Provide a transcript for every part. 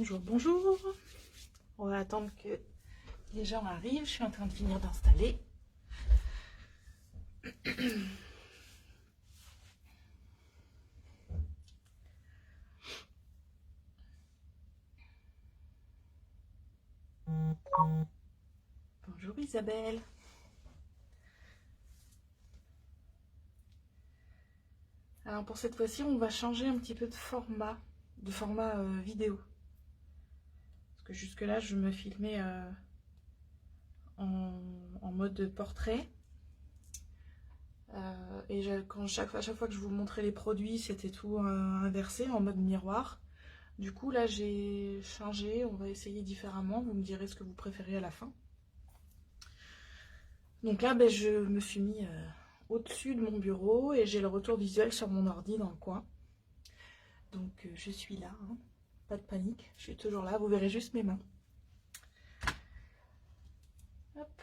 Bonjour, bonjour. On va attendre que les gens arrivent. Je suis en train de finir d'installer. Bonjour Isabelle. Alors pour cette fois-ci, on va changer un petit peu de format vidéo. Parce que jusque-là, je me filmais en mode portrait. Et à chaque fois que je vous montrais les produits, c'était tout inversé, en mode miroir. Du coup, là, j'ai changé. On va essayer différemment. Vous me direz ce que vous préférez à la fin. Donc là, je me suis mis au-dessus de mon bureau et j'ai le retour visuel sur mon ordi dans le coin. Donc je suis là, hein. Pas de panique, je suis toujours là. Vous verrez juste mes mains. Hop.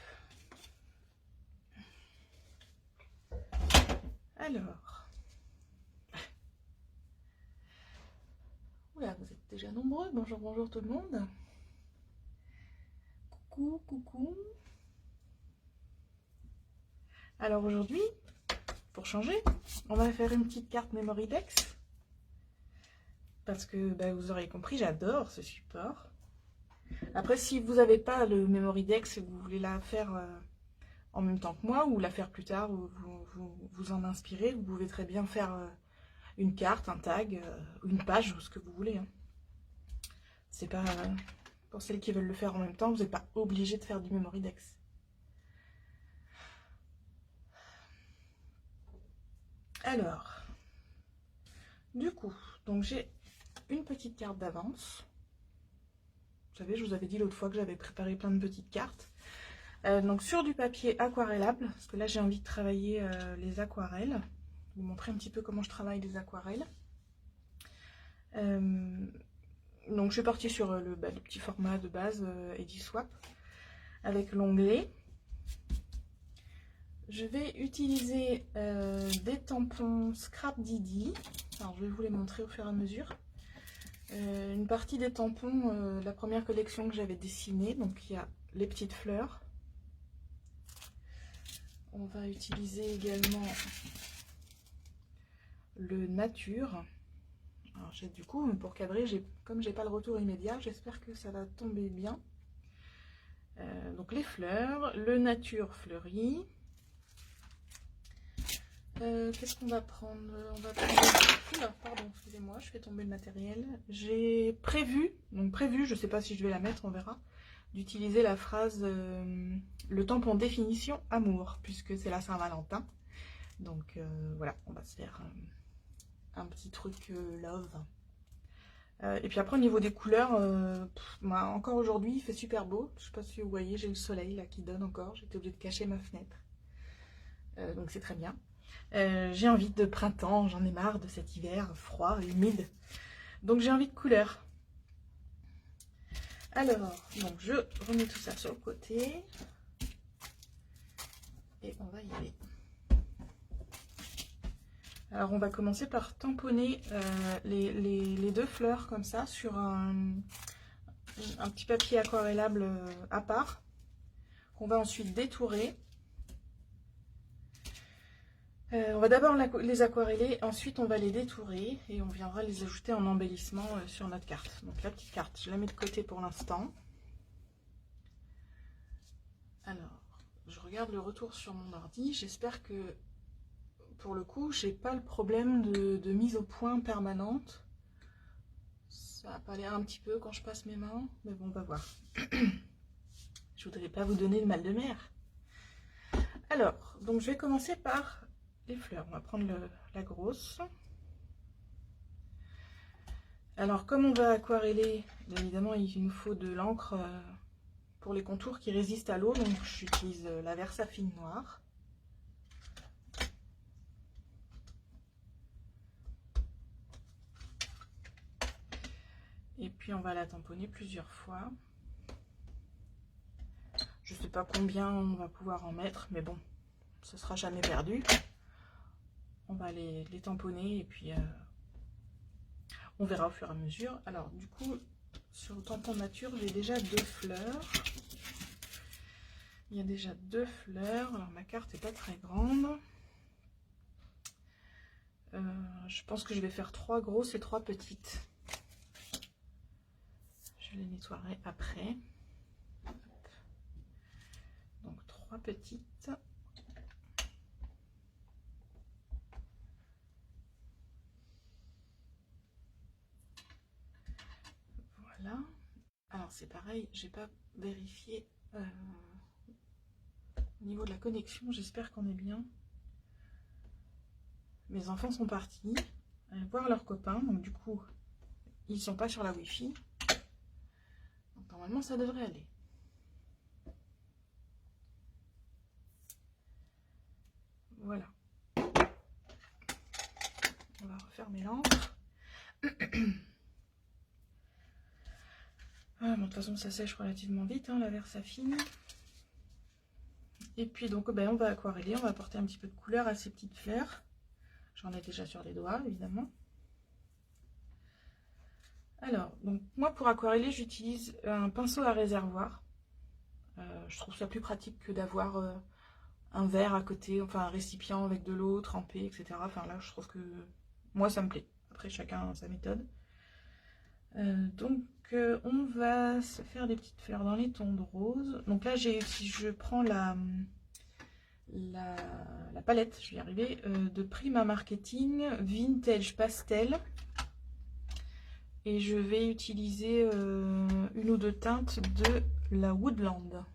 Alors. Oula, vous êtes déjà nombreux. Bonjour, bonjour tout le monde. Coucou, coucou. Alors aujourd'hui, pour changer, on va faire une petite carte Memorydex. Parce que vous aurez compris, j'adore ce support. Après, si vous n'avez pas le Memorydex et que vous voulez la faire en même temps que moi, ou la faire plus tard, ou vous en inspirer, vous pouvez très bien faire une carte, un tag, une page, ou ce que vous voulez. Hein. C'est pas pour celles qui veulent le faire en même temps, vous n'êtes pas obligé de faire du Memorydex. Alors, du coup, donc j'ai une petite carte d'avance. Vous savez, je vous avais dit l'autre fois que j'avais préparé plein de petites cartes. Donc sur du papier aquarellable, parce que là j'ai envie de travailler les aquarelles. Vous montrer un petit peu comment je travaille les aquarelles. Donc je suis partie sur le petit format de base Ediswap avec l'onglet. Je vais utiliser des tampons Scrap Didi. Alors je vais vous les montrer au fur et à mesure. Une partie des tampons, la première collection que j'avais dessinée, donc il y a les petites fleurs. On va utiliser également le nature. Alors du coup, pour cadrer, comme j'ai pas le retour immédiat, j'espère que ça va tomber bien. Donc les fleurs, le nature fleuri. Qu'est-ce qu'on va prendre? On va prendre... Oula, pardon, excusez-moi, je fais tomber le matériel. J'ai prévu, je sais pas si je vais la mettre, on verra, d'utiliser la phrase le tampon définition amour, puisque c'est la Saint-Valentin. Donc voilà, on va se faire un petit truc love. Et puis après, au niveau des couleurs, encore aujourd'hui, il fait super beau. Je sais pas si vous voyez, j'ai le soleil là qui donne encore. J'étais obligée de cacher ma fenêtre. Donc c'est très bien. J'ai envie de printemps, j'en ai marre de cet hiver froid, humide. Donc j'ai envie de couleurs. Alors, donc je remets tout ça sur le côté. Et on va y aller. Alors on va commencer par tamponner les deux fleurs comme ça sur un petit papier aquarellable à part. Qu'on va ensuite détourer. On va d'abord les aquareller, ensuite on va les détourer et on viendra les ajouter en embellissement sur notre carte. Donc la petite carte, je la mets de côté pour l'instant. Alors, je regarde le retour sur mon ordi. J'espère que pour le coup, j'ai pas le problème de mise au point permanente. Ça a pas l'air un petit peu quand je passe mes mains, mais bon, on va voir. Je voudrais pas vous donner le mal de mer. Alors, donc je vais commencer par les fleurs. On va prendre la grosse. Alors comme on va aquareller, bien évidemment il nous faut de l'encre pour les contours qui résistent à l'eau, donc j'utilise la Versafine noire. Et puis on va la tamponner plusieurs fois. Je sais pas combien on va pouvoir en mettre, mais bon, ce sera jamais perdu. On va les tamponner et puis on verra au fur et à mesure. Alors du coup, Sur le tampon nature, j'ai déjà 2 fleurs. Il y a déjà 2 fleurs. Alors ma carte n'est pas très grande. Je pense que je vais faire 3 grosses et 3 petites. Je les nettoierai après. Donc 3 petites. Voilà. Alors c'est pareil, j'ai pas vérifié au niveau de la connexion. J'espère qu'on est bien. Mes enfants sont partis voir leurs copains, donc du coup ils sont pas sur la Wi-Fi. Donc normalement ça devrait aller. Voilà. On va refermer l'encre. Bon, de toute façon ça sèche relativement vite, hein, la Versafine. Et puis donc on va aquareller, on va apporter un petit peu de couleur à ces petites fleurs. J'en ai déjà sur les doigts évidemment. Alors, donc moi pour aquareller j'utilise un pinceau à réservoir. Je trouve ça plus pratique que d'avoir un verre à côté, enfin un récipient avec de l'eau trempée, etc. Enfin là je trouve que moi ça me plaît. Après chacun a sa méthode. Donc on va se faire des petites fleurs dans les tons de rose. Donc là si je prends la palette, je vais y arriver, de Prima Marketing Vintage Pastel. Et je vais utiliser une ou 2 teintes de la Woodland.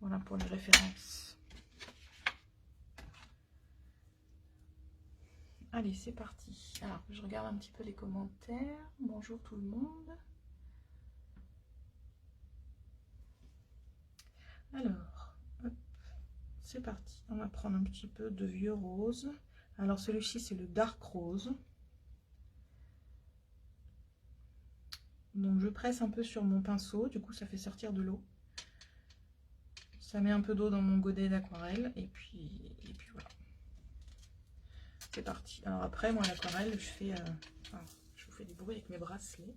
Voilà pour les références. Allez, c'est parti. Alors, je regarde un petit peu les commentaires. Bonjour tout le monde. Alors, c'est parti. On va prendre un petit peu de vieux rose. Alors, celui-ci, c'est le Dark Rose. Donc, je presse un peu sur mon pinceau. Du coup, ça fait sortir de l'eau. Ça met un peu d'eau dans mon godet d'aquarelle. Et puis voilà. C'est parti. Alors après, moi, l'aquarelle, je fais... je vous fais du bruit avec mes bracelets.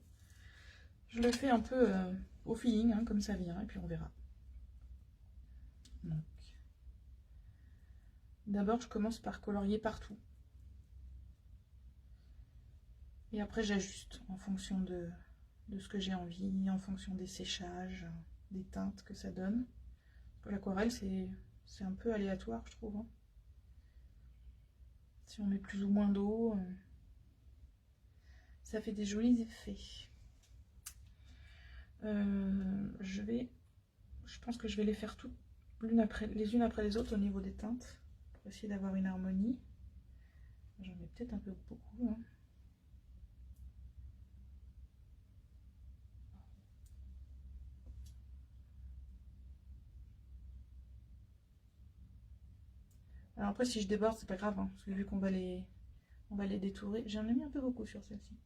Je le fais un peu au feeling, hein, comme ça vient. Et puis on verra. Donc, d'abord, je commence par colorier partout. Et après, j'ajuste en fonction de ce que j'ai envie, en fonction des séchages, des teintes que ça donne. L'aquarelle, c'est un peu aléatoire, je trouve. Hein. Si on met plus ou moins d'eau, ça fait des jolis effets. Je pense que je vais les faire toutes les unes après les autres au niveau des teintes, pour essayer d'avoir une harmonie. J'en mets peut-être un peu beaucoup. Hein. Alors après, si je déborde, c'est pas grave, hein, parce que vu qu'on va les détourer, j'en ai mis un peu beaucoup sur celle-ci.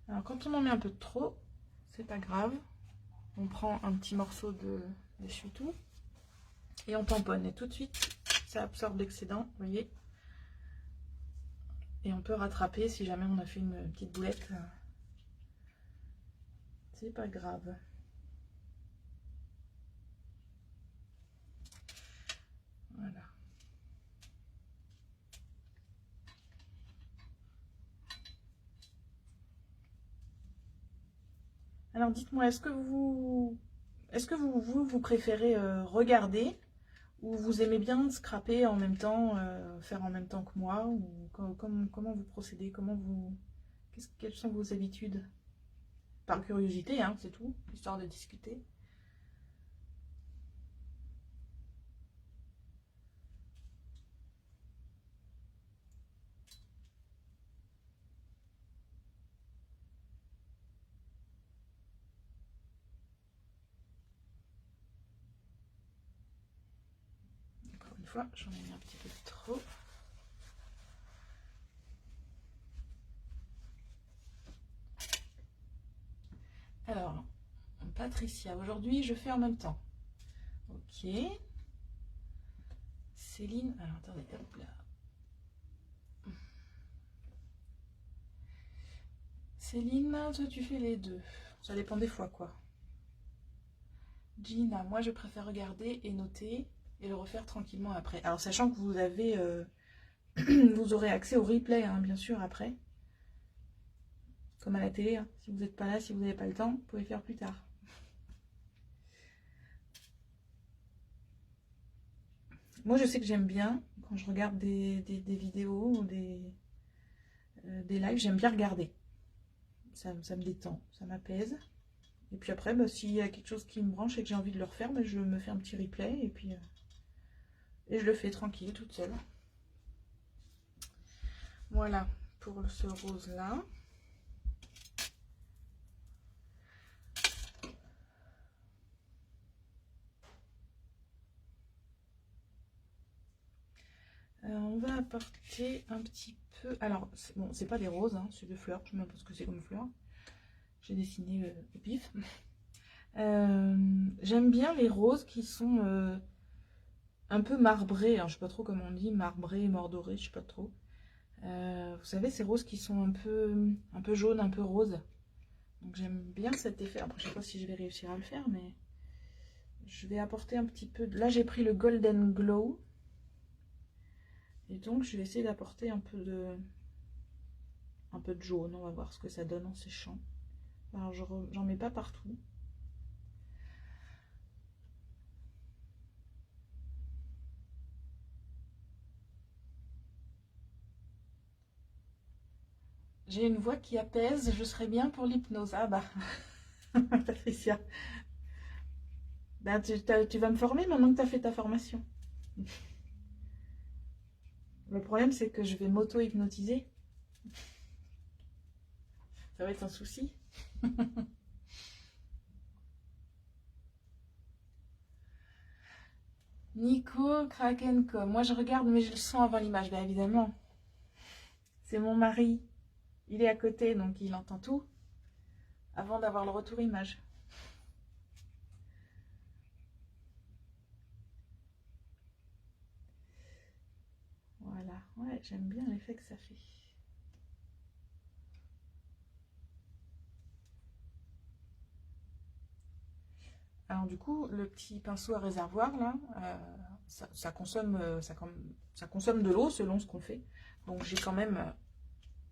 Alors quand on en met un peu trop, c'est pas grave. On prend un petit morceau d'essuie-tout et on tamponne. Et tout de suite, ça absorbe l'excédent, vous voyez. Et on peut rattraper si jamais on a fait une petite boulette. C'est pas grave. Voilà. Alors dites-moi, est-ce que vous préférez regarder ou vous aimez bien scraper en même temps, faire en même temps que moi, ou comment vous procédez, quelles sont vos habitudes? Par curiosité, hein, c'est tout, histoire de discuter. Encore une fois, j'en ai mis un petit peu trop. Alors, Patricia, aujourd'hui je fais en même temps. Ok. Céline, alors attendez, hop là. Céline, toi tu fais les deux. Ça dépend des fois quoi. Gina, moi je préfère regarder et noter et le refaire tranquillement après. Alors sachant que vous avez, vous aurez accès au replay hein, bien sûr après. Comme à la télé, hein. Si vous n'êtes pas là, si vous n'avez pas le temps, vous pouvez faire plus tard. Moi je sais que j'aime bien, quand je regarde des vidéos ou des lives, j'aime bien regarder. Ça me détend, ça m'apaise. Et puis après, bah, s'il y a quelque chose qui me branche et que j'ai envie de le refaire, bah, je me fais un petit replay et puis et je le fais tranquille, toute seule. Voilà pour ce rose-là. On va apporter un petit peu... Alors, bon, c'est pas des roses, hein, c'est des fleurs. Je ne sais même pas ce que c'est comme fleurs. J'ai dessiné au pif. J'aime bien les roses qui sont un peu marbrées. Alors, je sais pas trop comment on dit, marbrées, mordorées, je sais pas trop. Vous savez, ces roses qui sont un peu jaunes, un peu roses. Donc j'aime bien cet effet. Après, je sais pas si je vais réussir à le faire, mais je vais apporter un petit peu... Là, j'ai pris le Golden Glow. Et donc, je vais essayer d'apporter un peu de jaune. On va voir ce que ça donne en séchant. Alors, j'en mets pas partout. J'ai une voix qui apaise. Je serais bien pour l'hypnose. Ah bah, Patricia. Ben, tu vas me former maintenant que tu as fait ta formation. Le problème, c'est que je vais m'auto-hypnotiser. Ça va être un souci. Nico Krakenko. Moi, je regarde, mais je le sens avant l'image, bien évidemment. C'est mon mari. Il est à côté, donc il entend tout avant d'avoir le retour image. Voilà. Ouais, j'aime bien l'effet que ça fait. Alors du coup, le petit pinceau à réservoir, là, ça consomme de l'eau selon ce qu'on fait. Donc j'ai quand même,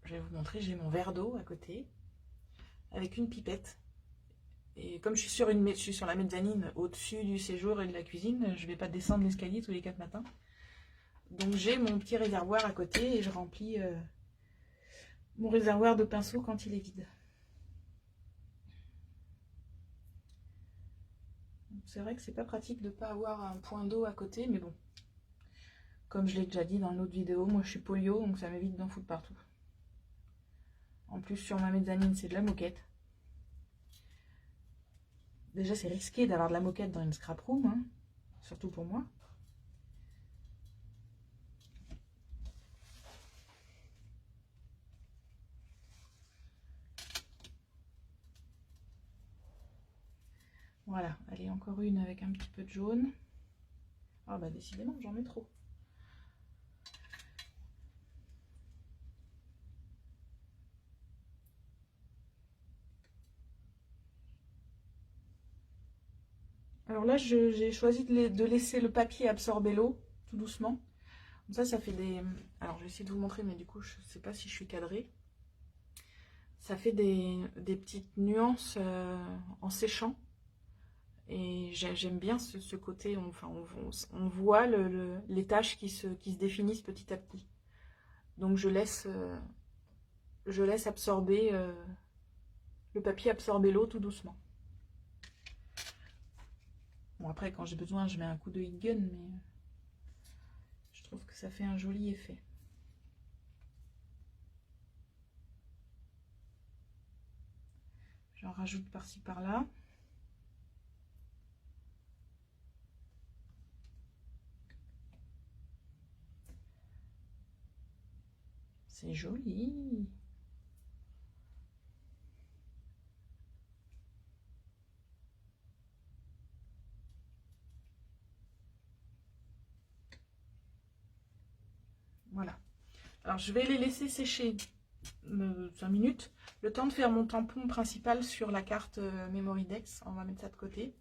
je vais vous montrer, j'ai mon verre d'eau à côté, avec une pipette. Et comme je suis sur la mezzanine, au-dessus du séjour et de la cuisine, je ne vais pas descendre l'escalier tous les 4 matins. Donc j'ai mon petit réservoir à côté et je remplis mon réservoir de pinceau quand il est vide. C'est vrai que c'est pas pratique de ne pas avoir un point d'eau à côté, mais bon. Comme je l'ai déjà dit dans l'autre vidéo, moi je suis polio, donc ça m'évite d'en foutre partout. En plus, sur ma mezzanine, c'est de la moquette. Déjà, c'est risqué d'avoir de la moquette dans une scrap room, hein, surtout pour moi. Voilà, allez, encore une avec un petit peu de jaune. Ah bah décidément, j'en mets trop. Alors là, j'ai choisi de laisser le papier absorber l'eau, tout doucement. Comme ça fait des... Alors, je vais essayer de vous montrer, mais du coup, je ne sais pas si je suis cadrée. Ça fait des petites nuances en séchant. Et j'aime bien ce côté, on voit les taches qui se définissent petit à petit. Donc, je laisse absorber, le papier absorber l'eau tout doucement. Bon, après, quand j'ai besoin, je mets un coup de heat gun, mais je trouve que ça fait un joli effet. J'en rajoute par-ci, par-là. C'est joli. Voilà. Alors, je vais les laisser sécher 5 minutes, le temps de faire mon tampon principal sur la carte Memory-Dex. On va mettre ça de côté.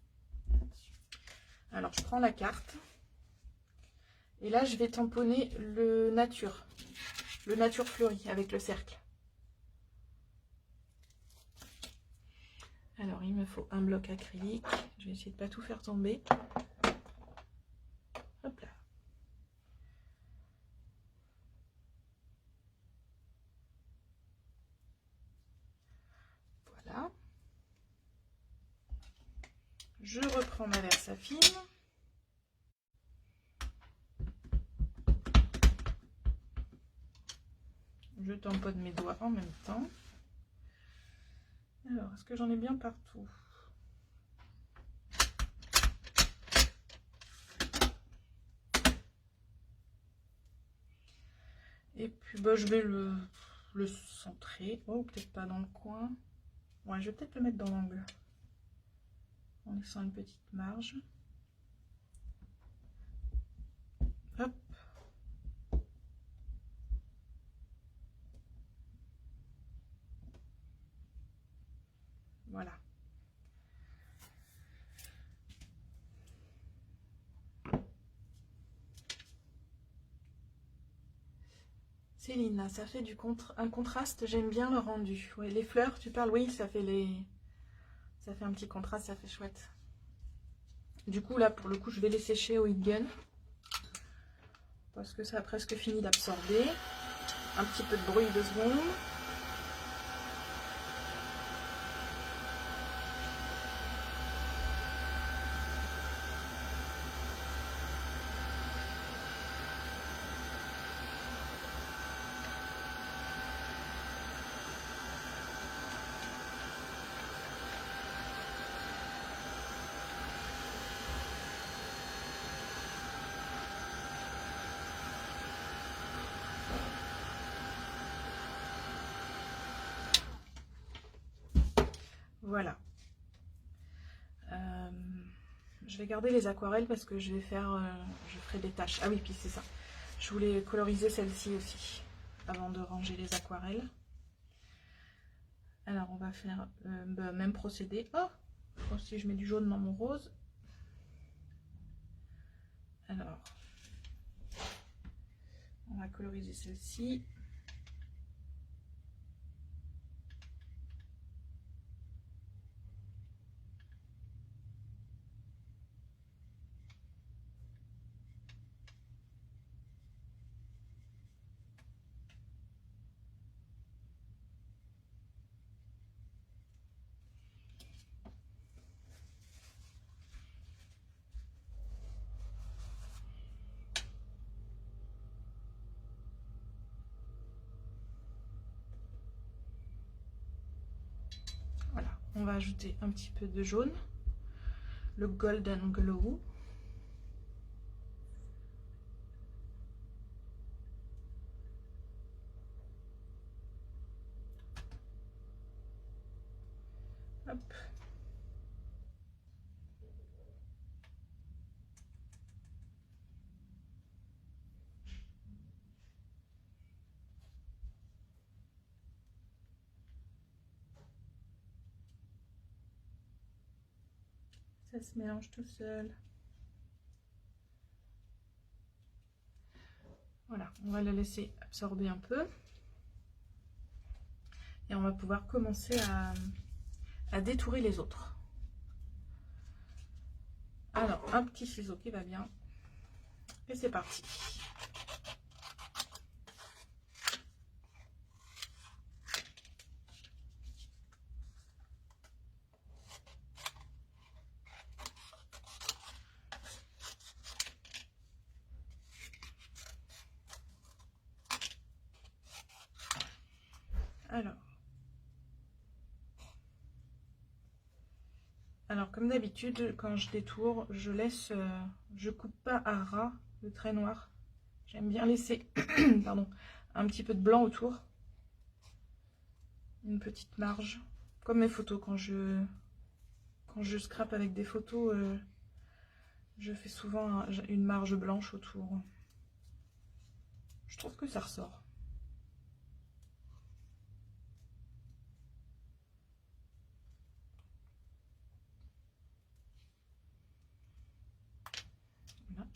Alors je prends la carte et là je vais tamponner le nature fleuri avec le cercle. Alors il me faut un bloc acrylique, je vais essayer de pas tout faire tomber. Hop là. Voilà. Je reprends ma Versafine. Je tamponne mes doigts en même temps. Alors, est-ce que j'en ai bien partout? Et puis, bah, je vais le centrer. Oh, peut-être pas dans le coin. Ouais, je vais peut-être le mettre dans l'angle. En laissant une petite marge. Hop. Voilà. Céline, ça fait un contraste, j'aime bien le rendu. Ouais, les fleurs, tu parles, oui, ça fait un petit contraste, ça fait chouette. Du coup, là, pour le coup, je vais les sécher au heat gun. Parce que ça a presque fini d'absorber. Un petit peu de bruit 2 secondes. Voilà. Je vais garder les aquarelles parce que je ferai des taches. Ah oui, puis c'est ça. Je voulais coloriser celle-ci aussi avant de ranger les aquarelles. Alors on va faire même procédé. Oh, je pense que je mets du jaune dans mon rose. Alors, on va coloriser celle-ci. Voilà, on va ajouter un petit peu de jaune, le Golden Glow. Hop. Ça se mélange tout seul. Voilà, on va le laisser absorber un peu. Et on va pouvoir commencer à détourer les autres. Alors, un petit ciseau qui va bien. Et c'est parti. Alors comme d'habitude, quand je détourne, je coupe pas à ras le trait noir. J'aime bien laisser pardon, un petit peu de blanc autour. Une petite marge. Comme mes photos, quand je scrape avec des photos, je fais souvent une marge blanche autour. Je trouve que ça ressort.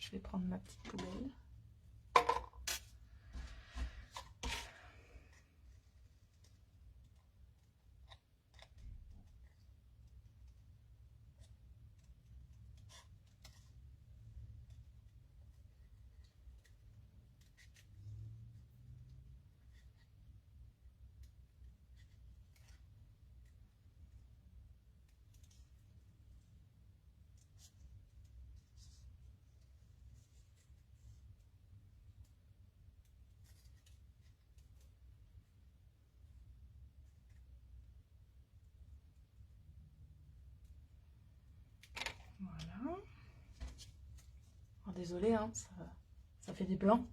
Je vais prendre ma petite poubelle. Voilà. Oh, désolée, hein, ça fait des blancs.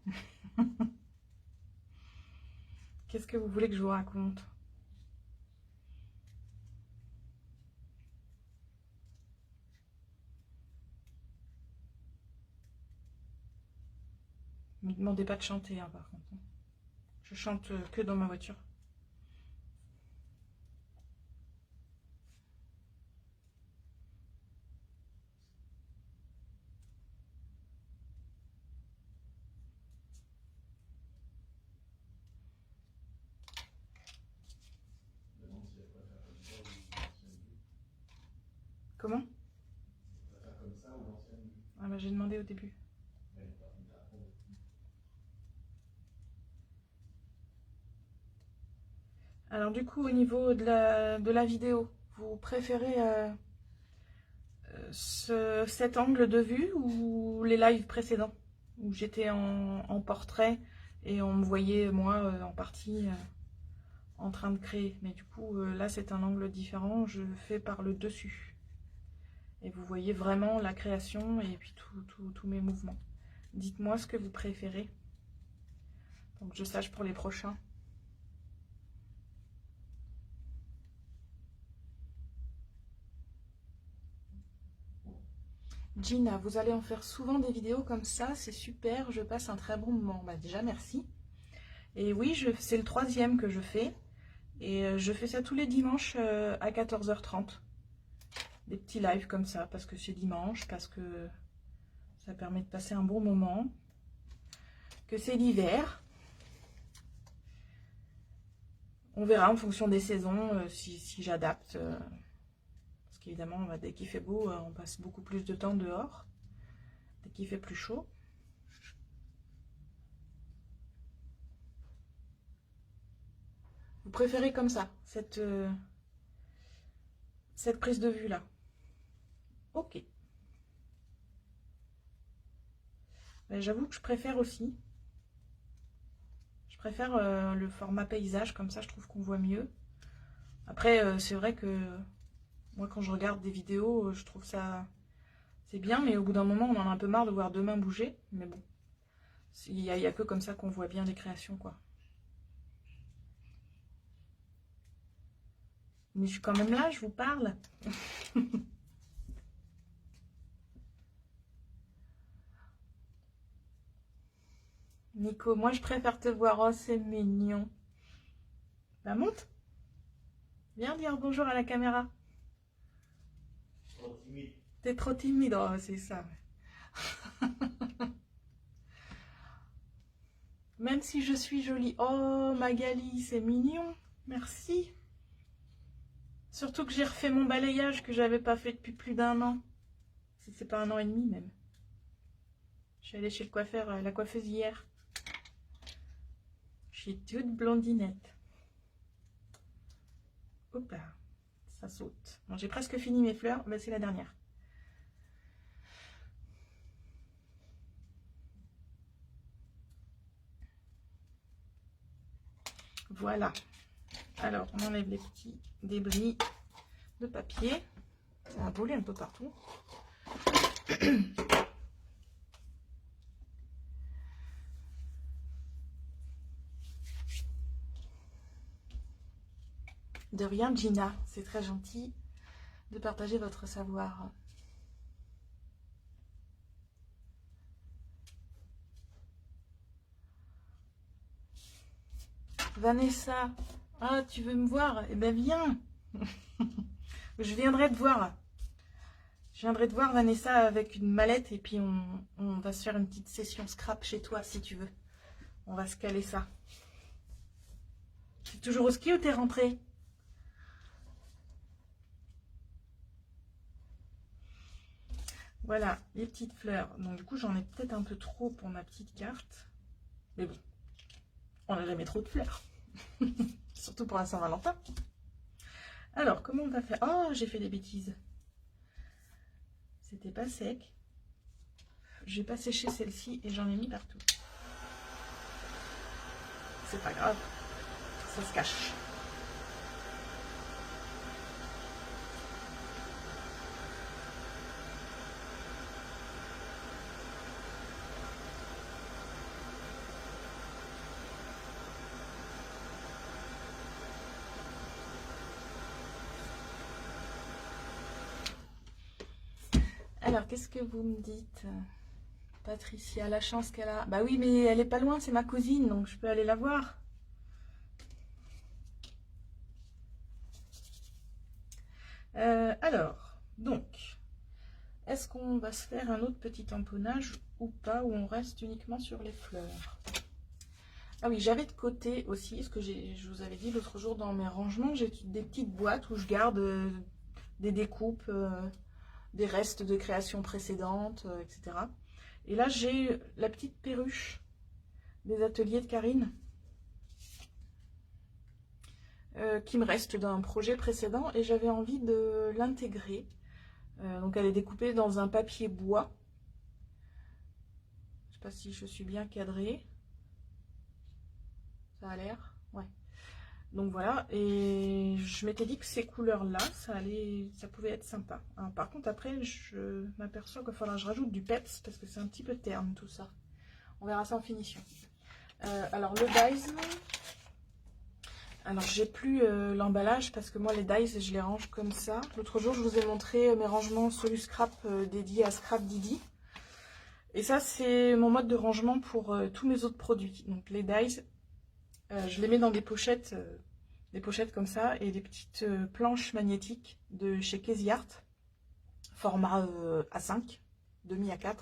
Qu'est-ce que vous voulez que je vous raconte? Ne me demandez pas de chanter, hein, par contre. Je chante que dans ma voiture. Comment? Ah bah j'ai demandé au début. Alors du coup, au niveau de la vidéo, vous préférez cet angle de vue ou les lives précédents où j'étais en portrait et on me voyait moi en partie en train de créer. Mais du coup, là c'est un angle différent, je fais par le dessus. Et vous voyez vraiment la création et puis tous mes mouvements. Dites-moi ce que vous préférez. Donc je sache pour les prochains. Gina, vous allez en faire souvent des vidéos comme ça, c'est super, je passe un très bon moment. Bah déjà merci. Et oui, c'est le 3e que je fais. Et je fais ça tous les dimanches à 14h30. Des petits lives comme ça, parce que c'est dimanche, parce que ça permet de passer un bon moment. Que c'est l'hiver. On verra en fonction des saisons si j'adapte. Parce qu'évidemment, dès qu'il fait beau, on passe beaucoup plus de temps dehors. Dès qu'il fait plus chaud. Vous préférez comme ça, cette prise de vue là. Ok. J'avoue que je préfère aussi. Je préfère le format paysage, comme ça je trouve qu'on voit mieux. Après, c'est vrai que moi quand je regarde des vidéos, je trouve ça... C'est bien, mais au bout d'un moment, on en a un peu marre de voir deux mains bouger. Mais bon, il y a que comme ça qu'on voit bien les créations, quoi. Mais je suis quand même là, je vous parle. Nico, moi je préfère te voir. Oh, c'est mignon. Bah monte. Viens dire bonjour à la caméra. Trop timide. T'es trop timide, oh, c'est ça. Même si je suis jolie. Oh, Magali, c'est mignon. Merci. Surtout que j'ai refait mon balayage que j'avais pas fait depuis plus d'1 an. Si c'est pas 1 an et demi même. Je suis allée chez le coiffeur, la coiffeuse hier. Je suis toute blondinette. Hop là, ça saute. Bon, j'ai presque fini mes fleurs, mais c'est la dernière. Voilà. Alors, on enlève les petits débris de papier. Ça a volé un peu partout. De rien, Gina. C'est très gentil de partager votre savoir. Vanessa, ah, tu veux me voir? Eh ben viens. Je viendrai te voir. Je viendrai te voir, Vanessa, avec une mallette et puis on va se faire une petite session scrap chez toi si tu veux. On va se caler ça. T'es toujours au ski ou t'es rentrée? Voilà, les petites fleurs. Donc du coup, j'en ai peut-être un peu trop pour ma petite carte. Mais bon, on n'a jamais trop de fleurs. Surtout pour la Saint-Valentin. Alors, comment on va faire? Oh, j'ai fait des bêtises. C'était pas sec. J'ai pas séché celle-ci et j'en ai mis partout. C'est pas grave. Ça se cache. Alors, qu'est-ce que vous me dites? Patricia, la chance qu'elle a. Bah oui, mais elle est pas loin, c'est ma cousine, donc je peux aller la voir. Alors, donc, est-ce qu'on va se faire un autre petit tamponnage ou pas, où on reste uniquement sur les fleurs? Ah oui, j'avais de côté aussi, ce que je vous avais dit l'autre jour dans mes rangements, j'ai des petites boîtes où je garde des découpes, des restes de créations précédentes, etc. Et là, j'ai la petite perruche des ateliers de Karine qui me reste d'un projet précédent et j'avais envie de l'intégrer. Donc elle est découpée dans un papier bois. Je ne sais pas si je suis bien cadrée. Ça a l'air, ouais. Donc voilà, et je m'étais dit que ces couleurs-là, ça pouvait être sympa. Alors, par contre, après, je m'aperçois qu'il va falloir que je rajoute du peps parce que c'est un petit peu terne tout ça. On verra ça en finition. Alors le dies, alors j'ai plus l'emballage parce que moi les dies, je les range comme ça. L'autre jour, je vous ai montré mes rangements Solu Scrap dédiés à Scrap Didi. Et ça, c'est mon mode de rangement pour tous mes autres produits. Donc les dies, je les mets dans des pochettes comme ça et des petites planches magnétiques de chez Casey Art, format A5, demi A4.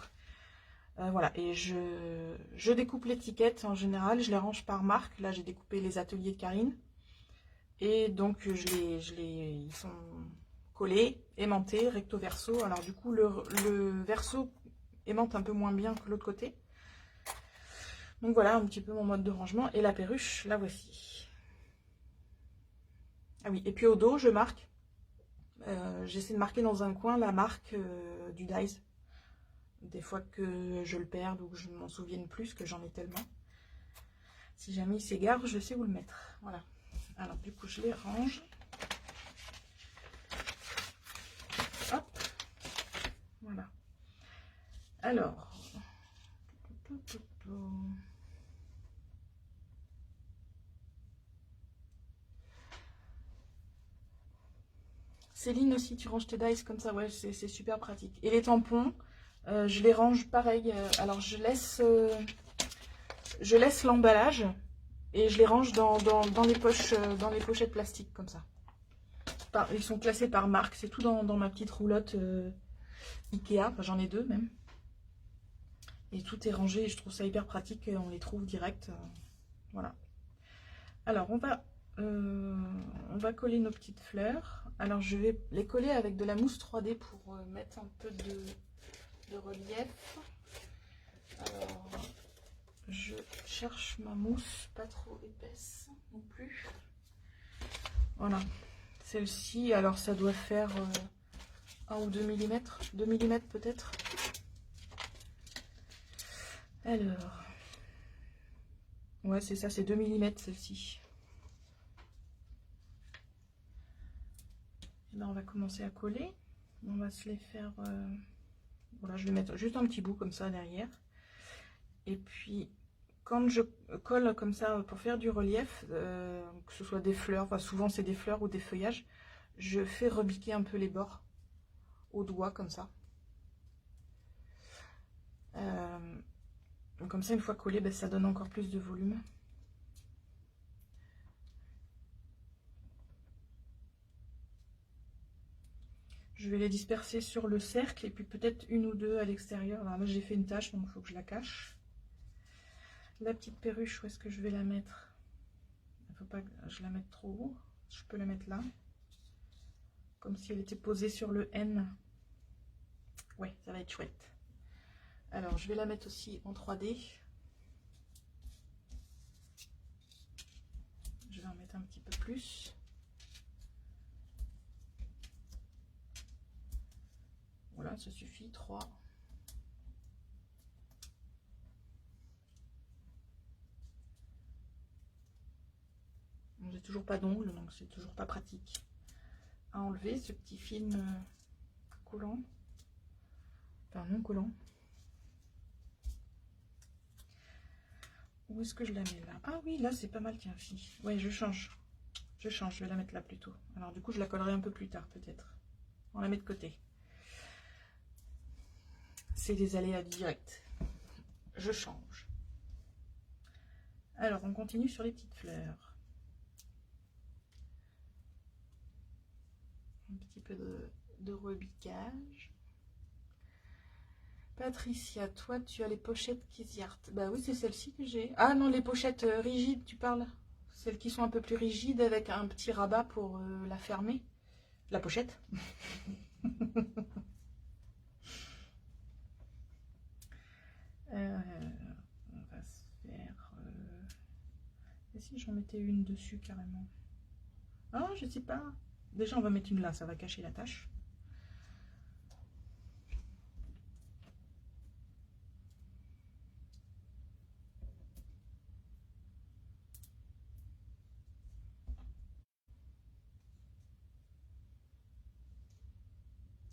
Voilà, et je découpe l'étiquette en général, je les range par marque. Là, j'ai découpé les ateliers de Karine. Et donc, ils sont collés, aimantés, recto verso. Alors du coup, le verso aimante un peu moins bien que l'autre côté. Donc voilà un petit peu mon mode de rangement. Et la perruche, la voici. Ah oui, et puis au dos, je marque. J'essaie de marquer dans un coin la marque du dies. Des fois que je le perde ou que je ne m'en souvienne plus, que j'en ai tellement. Si jamais il s'égare, je sais où le mettre. Voilà. Alors du coup, je les range. Hop. Voilà. Alors. Céline aussi, tu ranges tes dice comme ça, ouais, c'est super pratique. Et les tampons, je les range pareil. Alors je laisse l'emballage et je les range dans les poches, dans les pochettes plastiques comme ça. Ils sont classés par marque, c'est tout dans ma petite roulotte Ikea, enfin, j'en ai deux même. Et tout est rangé et je trouve ça hyper pratique, on les trouve direct. Voilà. Alors on va coller nos petites fleurs. Alors je vais les coller avec de la mousse 3D pour mettre un peu de relief. Alors je cherche ma mousse pas trop épaisse non plus. Voilà. Celle-ci, alors ça doit faire 1 ou 2 mm. 2 mm peut-être. Alors. Ouais, c'est ça, c'est 2 mm celle-ci. Ben, on va commencer à coller. On va se les faire... Voilà, je vais mettre juste un petit bout comme ça derrière. Et puis, quand je colle comme ça pour faire du relief, que ce soit des fleurs, enfin souvent c'est des fleurs ou des feuillages, je fais rebiquer un peu les bords au doigt comme ça. Comme ça, une fois collé, ben, ça donne encore plus de volume. Je vais les disperser sur le cercle et puis peut-être une ou deux à l'extérieur. Alors moi j'ai fait une tache, donc il faut que je la cache. La petite perruche, où est-ce que je vais la mettre? Il ne faut pas que je la mette trop haut. Je peux la mettre là. Comme si elle était posée sur le N. Ouais, ça va être chouette. Alors je vais la mettre aussi en 3D. Je vais en mettre un petit peu plus. Voilà, ça suffit, 3. J'ai toujours pas d'ongles, donc c'est toujours pas pratique à enlever ce petit film collant. Enfin, non collant. Où est-ce que je la mets là? Ah oui, là c'est pas mal, tiens, fille. Ouais, je change. Je vais la mettre là plutôt. Alors du coup, je la collerai un peu plus tard peut-être. On la met de côté. C'est des aléas du direct. Je change. Alors, on continue sur les petites fleurs. Un petit peu de rebiquage. Patricia, toi, tu as les pochettes Kizzy Art. Bah oui, c'est celle-ci que j'ai. Ah non, les pochettes rigides, tu parles? Celles qui sont un peu plus rigides avec un petit rabat pour la fermer. La pochette. On va se faire... Et si j'en mettais une dessus carrément? Ah, je sais pas. Déjà, on va mettre une là, ça va cacher la tâche.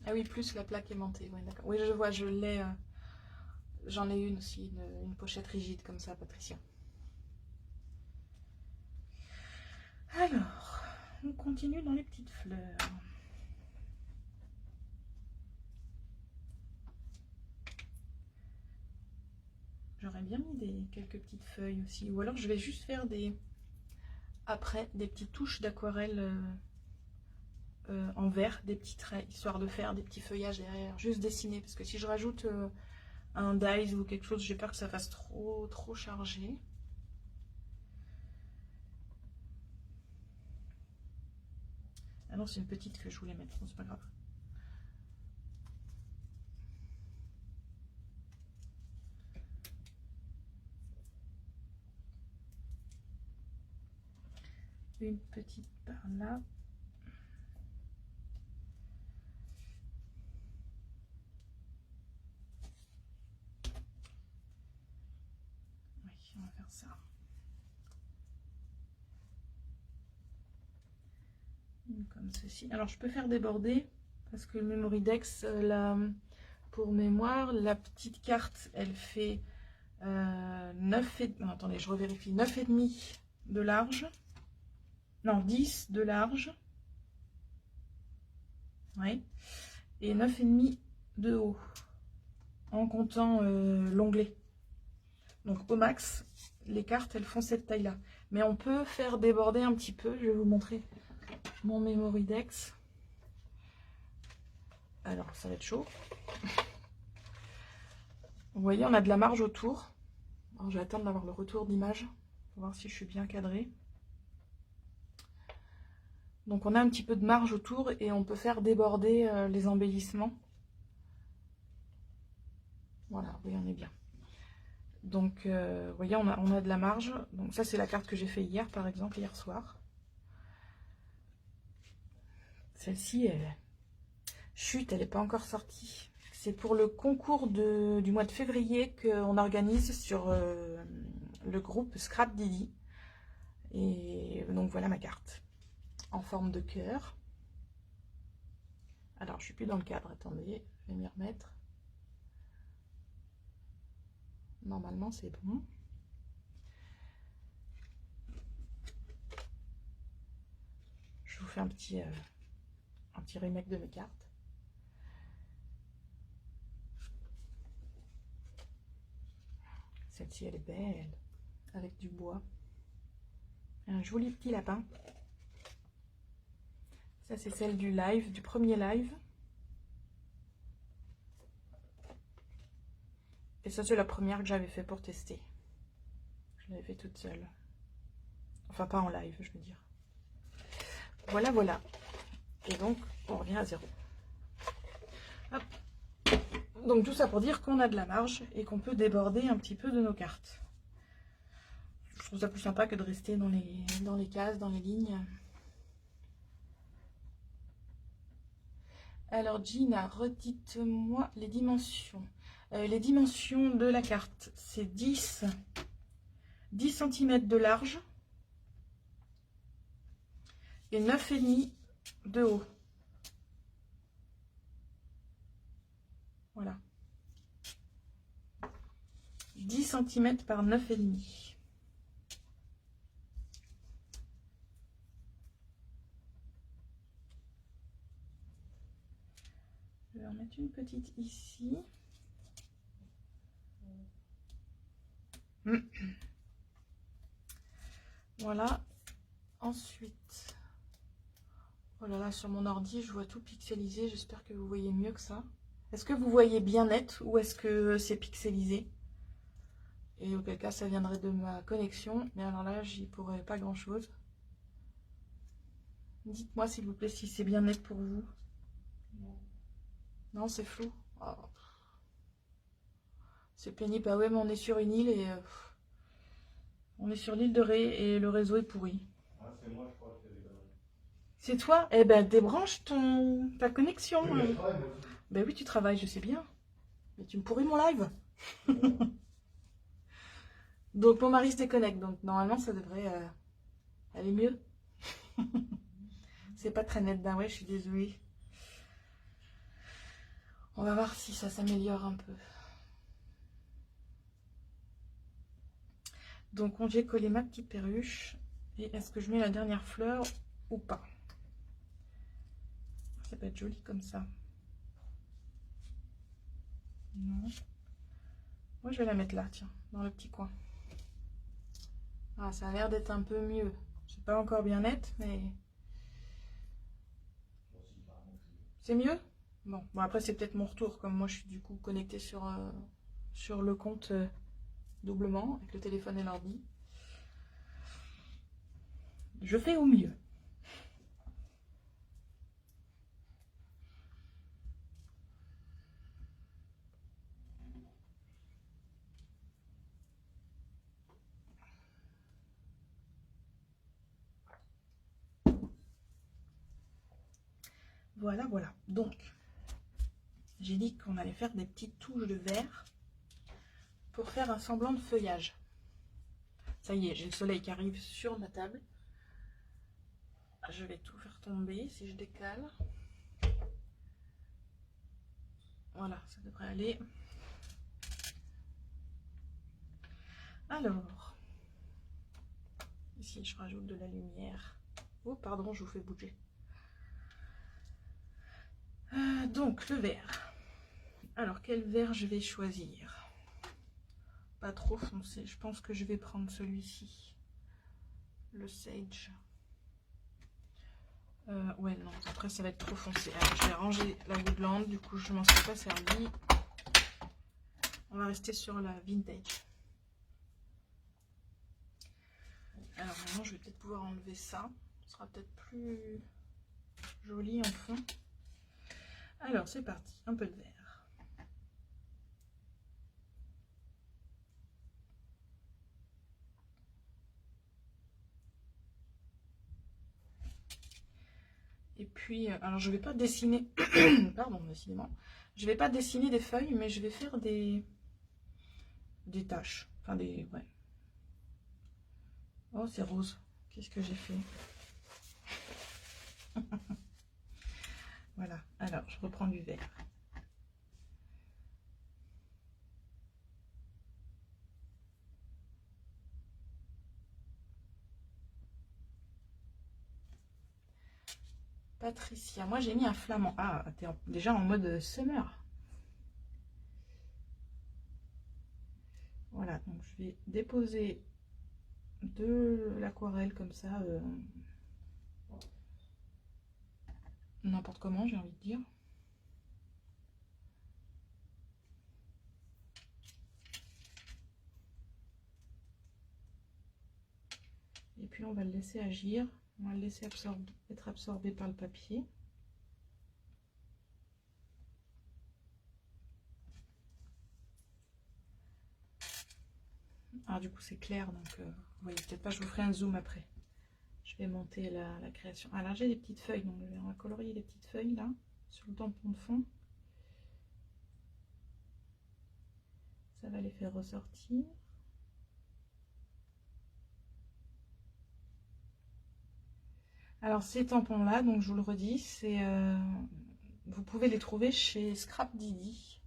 Ah oui, plus la plaque aimantée. Ouais, d'accord. Oui, je vois, je l'ai. J'en ai une aussi, une pochette rigide comme ça, Patricia. Alors, on continue dans les petites fleurs. J'aurais bien mis quelques petites feuilles aussi. Ou alors je vais juste faire après des petites touches d'aquarelle en vert, des petits traits, histoire de faire des petits feuillages derrière, juste dessiner. Parce que si je rajoute un dies ou quelque chose, j'ai peur que ça fasse trop chargé. Ah non, c'est une petite que je voulais mettre, bon, c'est pas grave. Une petite par là. Oui, on va faire ça. Une comme ceci. Alors je peux faire déborder parce que le Memoridex, pour mémoire, la petite carte, elle fait 9 et... Non, attendez, je revérifie. 9,5 de large. Non, 10 de large. Oui. Et 9,5 de haut. En comptant l'onglet. Donc au max, les cartes, elles font cette taille-là. Mais on peut faire déborder un petit peu. Je vais vous montrer mon Memoridex. Alors, ça va être chaud. Vous voyez, on a de la marge autour. Alors, je vais attendre d'avoir le retour d'image pour voir si je suis bien cadrée. Donc, on a un petit peu de marge autour et on peut faire déborder les embellissements. Voilà, oui, on est bien. Donc, vous voyez, on a de la marge. Donc, ça, c'est la carte que j'ai fait hier, par exemple, hier soir. Celle-ci, chut, elle n'est pas encore sortie. C'est pour le concours du mois de février qu'on organise sur le groupe Scrap Didi. Et donc voilà ma carte en forme de cœur. Alors je suis plus dans le cadre, attendez, je vais m'y remettre. Normalement c'est bon. Je vous fais un petit remake de mes cartes. Celle-ci, elle est belle, avec du bois. Un joli petit lapin. Ça, c'est celle du live, du premier live. Et ça, c'est la première que j'avais fait pour tester. Je l'avais fait toute seule. Enfin, pas en live, je veux dire. Voilà, voilà. Et donc, on revient à 0. Hop. Donc, tout ça pour dire qu'on a de la marge et qu'on peut déborder un petit peu de nos cartes. Je trouve ça plus sympa que de rester dans les cases, dans les lignes. Alors, Gina, redites-moi les dimensions. Les dimensions de la carte, c'est 10 cm de large et 9,5 de haut. Voilà. 10 cm par 9,5. Je vais en mettre une petite ici. Voilà. Ensuite, oh là là, sur mon ordi, je vois tout pixelisé. J'espère que vous voyez mieux que ça. Est-ce que vous voyez bien net ou est-ce que c'est pixelisé? Et auquel cas, ça viendrait de ma connexion. Mais alors là, j'y pourrais pas grand-chose. Dites-moi, s'il vous plaît, si c'est bien net pour vous. Non, c'est flou. Oh. C'est pénible. Ah ouais, mais on est sur une île et... on est sur l'île de Ré et le réseau est pourri. Ah, c'est moi, je crois que c'est des conneries. C'est toi? Eh ben, débranche ta connexion. Oui, mais je travaille, moi aussi. Ben oui, tu travailles, je sais bien. Mais tu me pourris mon live. Donc, mon mari se déconnecte. Donc, normalement, ça devrait aller mieux. C'est pas très net d'un ouais, je suis désolée. On va voir si ça s'améliore un peu. Donc, j'ai collé ma petite perruche. Et est-ce que je mets la dernière fleur ou pas? Ça peut être joli comme ça. Non. Moi, je vais la mettre là, tiens, dans le petit coin. Ah, ça a l'air d'être un peu mieux. C'est pas encore bien net, mais... c'est mieux? Bon, après, c'est peut-être mon retour. Comme moi, je suis du coup connectée sur le compte doublement, avec le téléphone et l'ordi. Je fais au mieux. Voilà, voilà. Donc, j'ai dit qu'on allait faire des petites touches de vert pour faire un semblant de feuillage. Ça y est, j'ai le soleil qui arrive sur ma table. Je vais tout faire tomber si je décale. Voilà, ça devrait aller. Alors, ici je rajoute de la lumière. Oh, pardon, je vous fais bouger. Donc, le vert. Alors, quel vert je vais choisir? Pas trop foncé. Je pense que je vais prendre celui-ci. Le Sage. Ouais, non, après ça va être trop foncé. Alors, je vais ranger la Woodland. Du coup, je m'en suis pas servi. On va rester sur la Vintage. Alors, maintenant, je vais peut-être pouvoir enlever ça. Ce sera peut-être plus joli en fond. Alors, c'est parti. Un peu de vert. Et puis, alors je vais pas dessiner, pardon, décidément, je vais pas dessiner des feuilles, mais je vais faire des taches, enfin des, ouais. Oh, c'est rose. Qu'est-ce que j'ai fait? Voilà. Alors, je reprends du vert. Patricia, moi j'ai mis un flamand. Ah, t'es déjà en mode summer. Voilà, donc je vais déposer de l'aquarelle comme ça, n'importe comment, j'ai envie de dire. Et puis on va le laisser agir. On va le laisser être absorbé par le papier. Alors du coup c'est clair, donc vous voyez peut-être pas, je vous ferai un zoom après. Je vais monter la création. Alors j'ai des petites feuilles, donc on va colorier les petites feuilles là, sur le tampon de fond. Ça va les faire ressortir. Alors ces tampons là, donc je vous le redis, c'est vous pouvez les trouver chez Scrap Didi.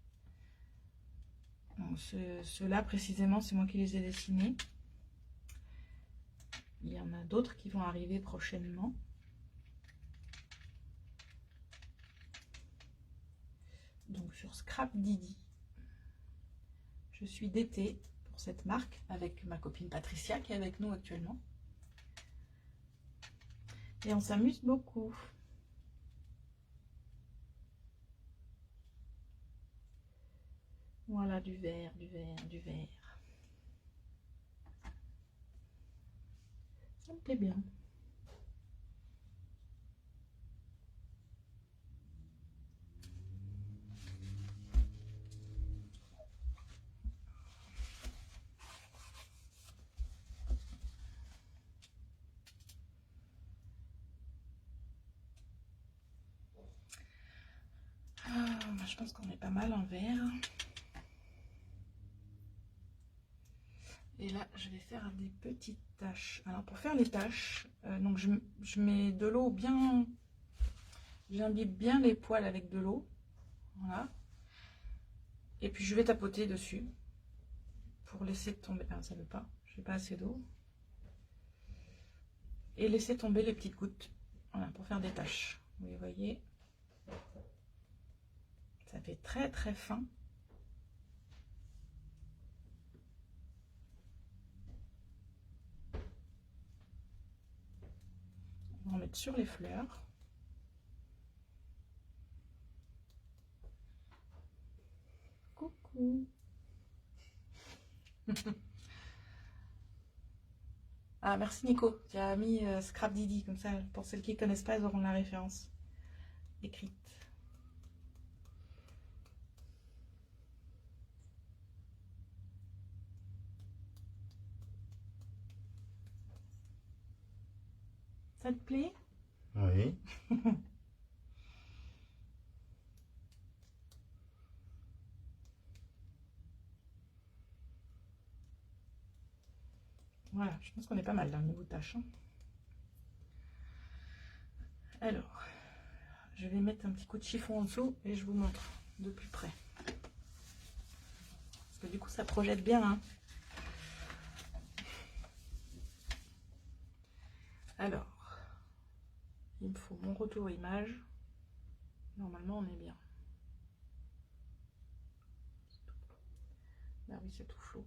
Ceux-là précisément, c'est moi qui les ai dessinés. Il y en a d'autres qui vont arriver prochainement. Donc sur Scrap Didi. Je suis d'été pour cette marque avec ma copine Patricia qui est avec nous actuellement. Et on s'amuse beaucoup. Voilà, du vert, du vert, du vert. Ça me plaît bien. Je pense qu'on est pas mal en vert. Et là, je vais faire des petites taches. Alors, pour faire les taches, donc je mets de l'eau bien... J'imbibe bien les poils avec de l'eau. Voilà. Et puis, je vais tapoter dessus pour laisser tomber... Ah, ça ne veut pas. Je n'ai pas assez d'eau. Et laisser tomber les petites gouttes. Voilà, pour faire des taches. Vous voyez. Ça fait très, très fin. On va en mettre sur les fleurs. Coucou. Ah, merci Nico, tu as mis Scrap Didi, comme ça, pour celles qui ne connaissent pas, elles auront la référence écrite. Ça te plaît? Oui. Voilà, je pense qu'on est pas mal dans le niveau tâche. Hein. Alors, je vais mettre un petit coup de chiffon en dessous et je vous montre de plus près. Parce que du coup, ça projette bien. Hein. Alors, il me faut mon retour image. Normalement, on est bien. Ah oui, c'est tout flou.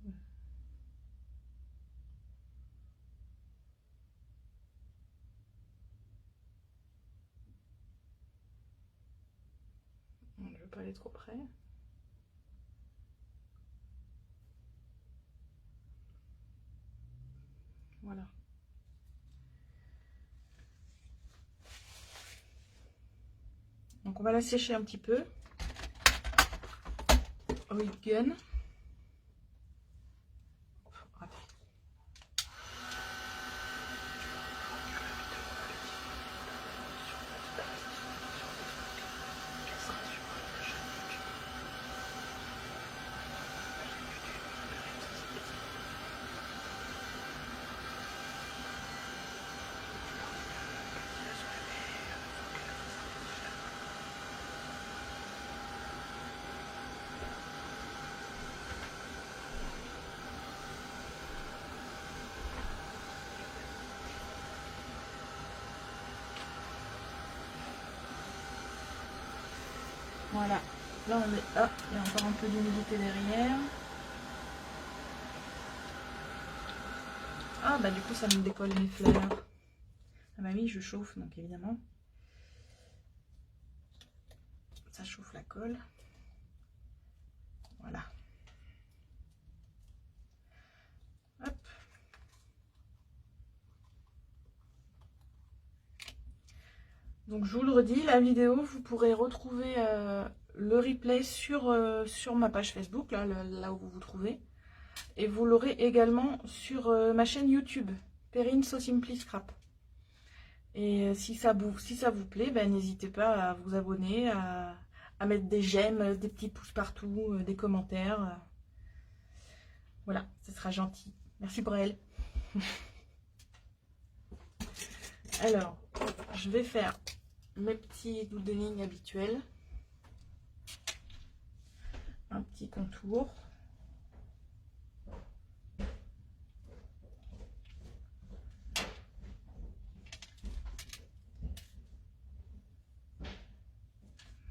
Je ne veux pas aller trop près. Voilà. Donc on va la sécher un petit peu. Oil gun. Voilà, là on est... Ah, il y a encore un peu d'humidité derrière. Ah bah du coup ça me décolle mes fleurs. Ah bah oui, je chauffe donc évidemment. Ça chauffe la colle. Voilà. Hop. Donc je vous le redis, la vidéo, vous pourrez retrouver le replay sur ma page Facebook, là où vous vous trouvez. Et vous l'aurez également sur ma chaîne YouTube, Perrine So Simply Scrap. Et si ça vous plaît, ben, n'hésitez pas à vous abonner, à mettre des j'aime, des petits pouces partout, des commentaires. Voilà, ce sera gentil. Merci pour elle. Alors, je vais faire mes petits doodling habituels. Un petit contour.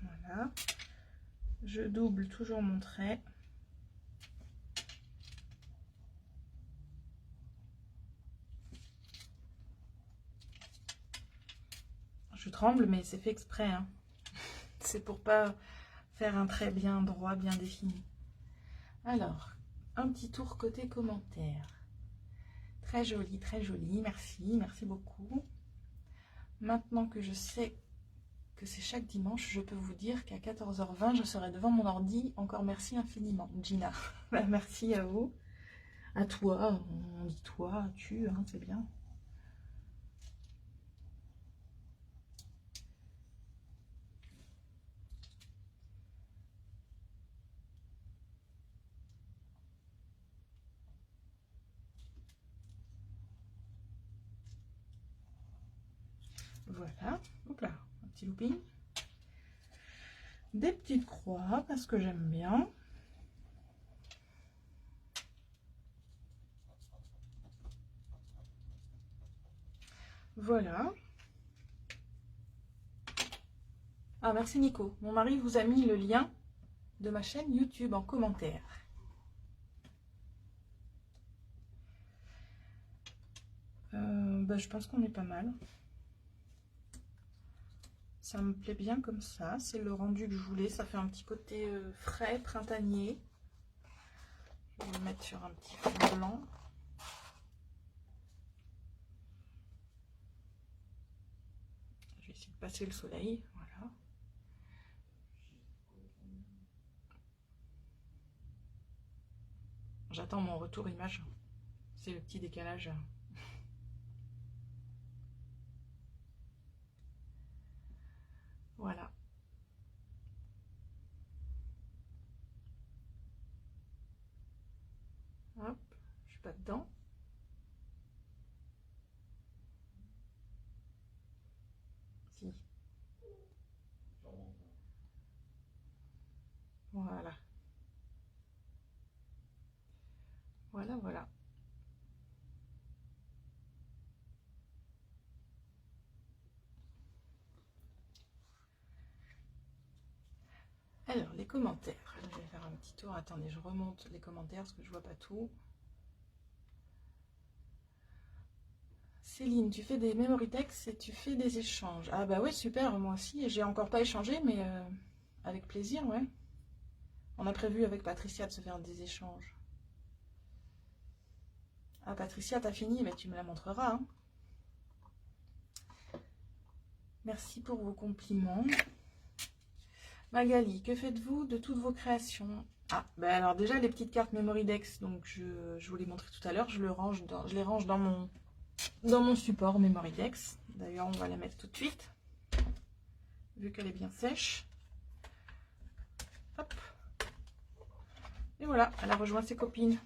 Voilà. Je double toujours mon trait. Je tremble, mais c'est fait exprès, hein. C'est pour pas faire un trait bien droit, bien défini. Alors, un petit tour côté commentaire. Très joli, merci beaucoup. Maintenant que je sais que c'est chaque dimanche, je peux vous dire qu'à 14h20, je serai devant mon ordi. Encore merci infiniment, Gina. Merci à vous. À toi, on dit toi, tu, hein, c'est bien. Voilà, hop là, un petit looping. Des petites croix, parce que j'aime bien. Voilà. Ah, merci Nico. Mon mari vous a mis le lien de ma chaîne YouTube en commentaire. Bah, je pense qu'on est pas mal. Ça me plaît bien comme ça. C'est le rendu que je voulais. Ça fait un petit côté frais, printanier. Je vais le mettre sur un petit fond blanc. Je vais essayer de passer le soleil. Voilà. J'attends mon retour image. C'est le petit décalage. Voilà. Hop, je suis pas dedans. Si. Voilà. Voilà. Alors, les commentaires. Je vais faire un petit tour. Attendez, je remonte les commentaires parce que je vois pas tout. Céline, tu fais des memory texts et tu fais des échanges. Ah bah ouais, super, moi aussi. J'ai encore pas échangé, mais avec plaisir, ouais. On a prévu avec Patricia de se faire des échanges. Ah, Patricia, t'as fini, mais tu me la montreras, hein. Merci pour vos compliments. Magali, que faites-vous de toutes vos créations? Ah, ben alors déjà les petites cartes Memory Dex, donc je vous les montrais tout à l'heure, je les range dans mon support Memory Dex. D'ailleurs, on va la mettre tout de suite, vu qu'elle est bien sèche. Hop. Et voilà, elle a rejoint ses copines.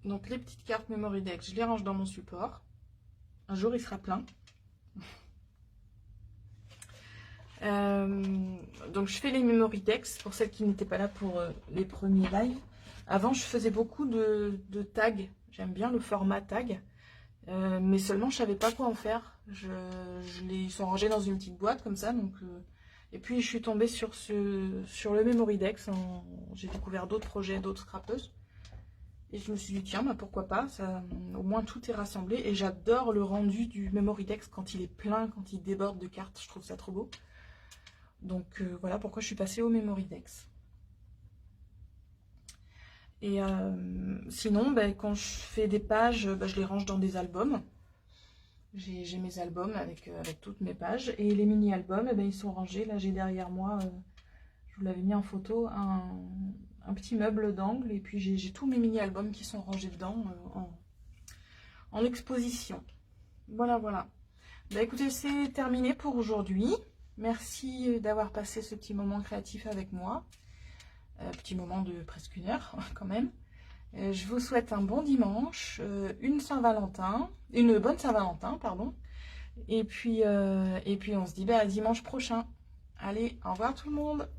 Donc les petites cartes Memory Dex, je les range dans mon support. Un jour, il sera plein. Donc je fais les Memory Dex pour celles qui n'étaient pas là pour les premiers lives. Avant, je faisais beaucoup de tags. J'aime bien le format tag. Mais seulement, je savais pas quoi en faire. Ils sont rangés dans une petite boîte comme ça. Donc, et puis, je suis tombée sur le Memory Dex. J'ai découvert d'autres projets, d'autres scrapeuses. Et je me suis dit, tiens, bah, pourquoi pas, ça, au moins tout est rassemblé. Et j'adore le rendu du Memory Dex quand il est plein, quand il déborde de cartes. Je trouve ça trop beau. Donc voilà pourquoi je suis passée au Memory Dex. Et sinon, ben, quand je fais des pages, ben, je les range dans des albums. J'ai mes albums avec toutes mes pages. Et les mini-albums, eh ben, ils sont rangés. Là, j'ai derrière moi, je vous l'avais mis en photo, un petit meuble d'angle. Et puis, j'ai tous mes mini-albums qui sont rangés dedans en exposition. Voilà, voilà. Ben, écoutez, c'est terminé pour aujourd'hui. Merci d'avoir passé ce petit moment créatif avec moi. Petit moment de presque 1 heure, quand même. Je vous souhaite un bon dimanche, une bonne Saint-Valentin, pardon. Et puis on se dit à dimanche prochain. Allez, au revoir tout le monde.